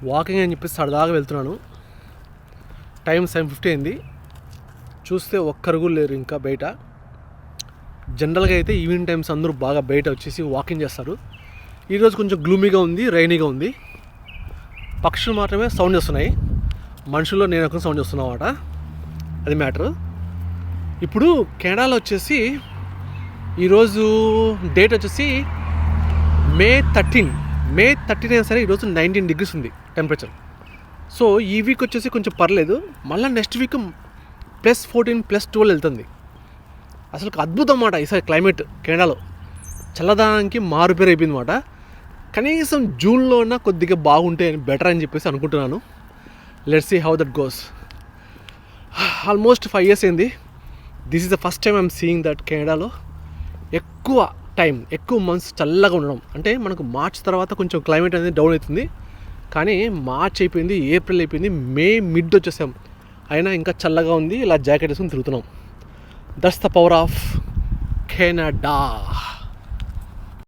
Walking అని చెప్పేసి సరదాగా వెళ్తున్నాను. టైం 7:50 అయింది. చూస్తే ఒక్కరు కూడా లేరు ఇంకా బయట. జనరల్గా అయితే ఈవినింగ్ టైమ్స్ అందరూ బాగా బయట వచ్చేసి వాకింగ్ చేస్తారు. ఈరోజు కొంచెం గ్లూమీగా ఉంది, రైనీగా ఉంది. పక్షులు మాత్రమే సౌండ్ చేస్తున్నాయి, మనుషుల్లో నేను ఒక సౌండ్ చేస్తున్నా అన్నమాట. అది మ్యాటర్. ఇప్పుడు కెనడాలో వచ్చేసి ఈరోజు డేట్ వచ్చేసి మే 13 అయినా సరే ఈరోజు 19 degrees ఉంది టెంపరేచర్. సో ఈ వీక్ వచ్చేసి కొంచెం పర్లేదు. మళ్ళీ నెక్స్ట్ వీక్ +14 +12 వెళ్తుంది. అసలు అద్భుతం అన్నమాట ఈసారి క్లైమేట్. కెనడాలో చల్లదనానికి మారుపేరు అయిపోయింది అన్నమాట. కనీసం జూన్లో ఉన్న కొద్దిగా బాగుంటే బెటర్ అని చెప్పేసి అనుకుంటున్నాను. Let's see how that goes. Almost 5 years అయింది. This is the first time I'm seeing that కెనడాలో ఎక్కువ మంత్స్ చల్లగా ఉండడం. అంటే మనకు మార్చ్ తర్వాత కొంచెం క్లైమేట్ అనేది డౌన్ అవుతుంది, కానీ మార్చ్ అయిపోయింది, ఏప్రిల్ అయిపోయింది, మే మిడ్ వచ్చేసాం, అయినా ఇంకా చల్లగా ఉంది. ఇలా జాకెట్ వేసుకుని తిరుగుతున్నాం. That's the power of Canada.